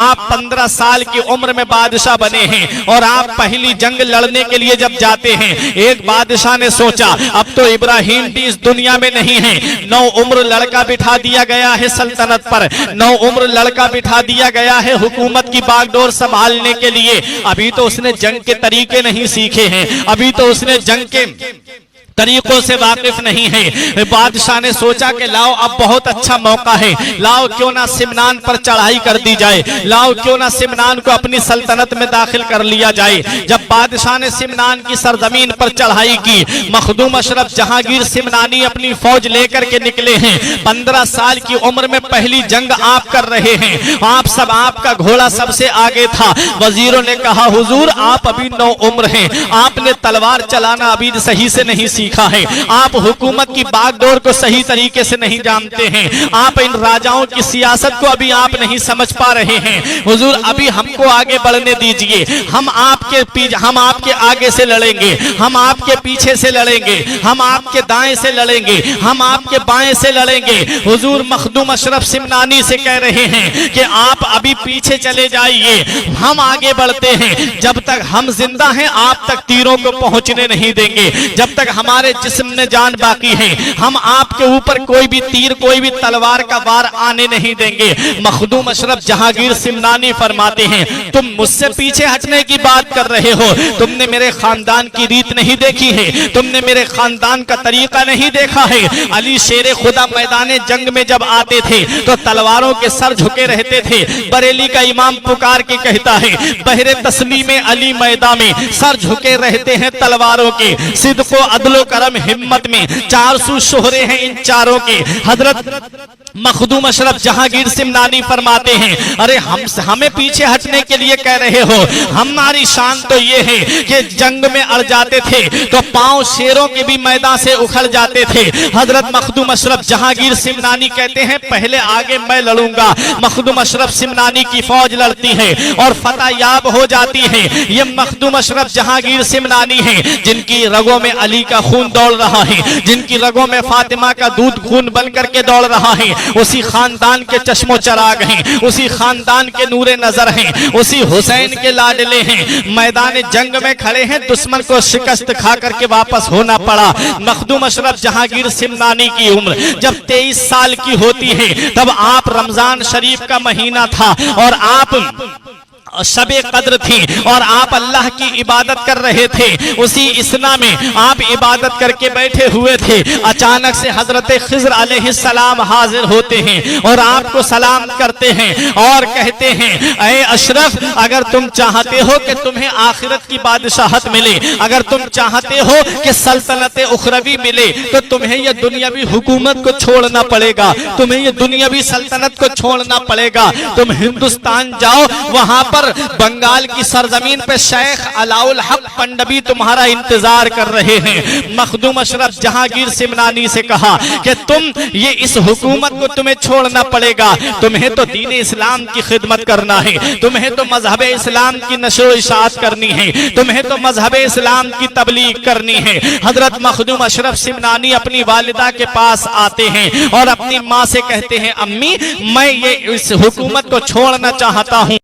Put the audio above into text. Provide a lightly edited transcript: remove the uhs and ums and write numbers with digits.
آپ 15 سال کی عمر میں بادشاہ بنے ہیں اور آپ پہلی جنگ لڑنے کے لیے جب جاتے ہیں، ایک بادشاہ نے سوچا اب تو ابراہیم بھی اس دنیا میں نہیں ہیں، نو عمر لڑکا بٹھا دیا گیا ہے سلطنت پر، نو عمر لڑکا بٹھا دیا گیا ہے حکومت کی باغ ڈور سنبھالنے کے لیے، ابھی تو اس نے جنگ کے طریقے نہیں سیکھے ہیں، ابھی تو اس نے جنگ کے طریقوں سے واقف نہیں ہے۔ بادشاہ نے سوچا کہ لاؤ اب بہت اچھا موقع ہے، لاؤ کیوں نہ سمنان پر چڑھائی کر دی جائے، لاؤ کیوں نہ سمنان کو اپنی سلطنت میں داخل کر لیا جائے۔ جب بادشاہ نے سمنان کی سرزمین پر چڑھائی کی، مخدوم اشرف جہانگیر سمنانی اپنی فوج لے کر کے نکلے ہیں، 15 سال کی عمر میں پہلی جنگ آپ کر رہے ہیں، آپ کا گھوڑا سب سے آگے تھا۔ وزیروں نے کہا حضور آپ ابھی نو عمر ہیں، آپ نے تلوار چلانا ابھی صحیح سے نہیں سیکھا ہے، آپ حکومت کی باغ ڈور کو صحیح طریقے سے نہیں جانتے ہیں، آپ ان راجاؤں کی سیاست کو ابھی آپ نہیں سمجھ پا رہے ہیں، حضور ابھی ہم کو آگے بڑھنے دیجئے، ہم آپ کے آگے سے لڑیں گے، ہم آپ کے پیچھے سے لڑیں گے، ہم آپ کے دائیں سے لڑیں گے، ہم آپ کے بائیں سے لڑیں گے۔ حضور مخدوم اشرف سمنانی سے کہہ رہے ہیں کہ آپ ابھی پیچھے چلے جائیے، ہم آگے بڑھتے ہیں، جب تک ہم زندہ ہیں آپ تک تیروں کو پہنچنے نہیں دیں گے، جب تک ہمارے جسم میں جان باقی ہے ہم آپ کے اوپر کوئی بھی تیر کوئی بھی تلوار کا وار آنے نہیں دیں گے۔ مخدوم اشرف جہانگیر سمنانی فرماتے ہیں تم مجھ سے پیچھے ہٹنے کی بات کر رہے ہو، تم نے میرے خاندان کی ریت نہیں دیکھی ہے، تم نے میرے خاندان کا طریقہ نہیں دیکھا ہے۔ علی شیر خدا میدان جنگ میں جب آتے تھے تو تلواروں کے سر جھکے رہتے تھے، بریلی کا امام پکار کے کہتا ہے بہر تسلیم علی میدان میں سر جھکے رہتے ہیں تلواروں کے، صدق و عدل و کرم ہمت میں 400 شہرے ہیں ان چاروں کے۔ حضرت مخدوم اشرف جہانگیر سمنانی فرماتے ہیں ارے ہمیں پیچھے ہٹنے کے لیے کہہ رہے ہو، ہماری شان تو یہ ہے کہ جنگ میں اڑ جاتے تھے تو پاؤں شیروں کے بھی میدان سے اکھڑ جاتے تھے۔ حضرت مخدوم اشرف جہانگیر سمنانی کہتے ہیں پہلے آگے میں لڑوں گا۔ مخدوم اشرف سمنانی کی فوج لڑتی ہے اور فتح یاب ہو جاتی ہے۔ یہ مخدوم اشرف جہانگیر سمنانی ہیں جن کی رگوں میں علی کا خون دوڑ رہا ہے، جن کی رگوں میں فاطمہ کا دودھ خون بن کر کے دوڑ رہا ہے، اسی خاندان کے چشم و چراغ ہیں، اسی خاندان کے نور نظر ہیں، اسی حسین کے لاڈلے ہیں۔ میدان جنگ میں کھڑے ہیں، دشمن کو شکست کھا کر کے واپس ہونا پڑا۔ مخدوم اشرف جہانگیر سمنانی کی عمر جب 23 سال کی ہوتی ہے تب آپ رمضان شریف کا مہینہ تھا اور آپ شب قدر تھی اور آپ اللہ کی عبادت کر رہے تھے، اسی اسنا میں آپ عبادت کر کے بیٹھے ہوئے تھے، اچانک سے حضرت خضر علیہ السلام حاضر ہوتے ہیں اور آپ کو سلام کرتے ہیں اور کہتے ہیں اے اشرف اگر تم چاہتے ہو کہ تمہیں آخرت کی بادشاہت ملے، اگر تم چاہتے ہو کہ سلطنت اخروی ملے تو تمہیں یہ دنیاوی حکومت کو چھوڑنا پڑے گا، تمہیں یہ دنیاوی سلطنت کو چھوڑنا پڑے گا، تم ہندوستان جاؤ، وہاں پر بنگال کی سرزمین پہ شیخ علاء الحق پنڈبی تمہارا انتظار کر رہے ہیں۔ مخدوم اشرف جہانگیر سمنانی سے کہا کہ یہ اس حکومت کو تمہیں چھوڑنا پڑے گا، تمہیں تو دین اسلام کی خدمت کرنا ہے، تمہیں تو مذہب اسلام کی نشر و اشاعت کرنی ہے، تمہیں تو مذہب اسلام کی تبلیغ کرنی ہے۔ حضرت مخدوم اشرف سمنانی اپنی والدہ کے پاس آتے ہیں اور اپنی ماں سے کہتے ہیں امی میں یہ اس حکومت کو چھوڑنا چاہتا ہوں،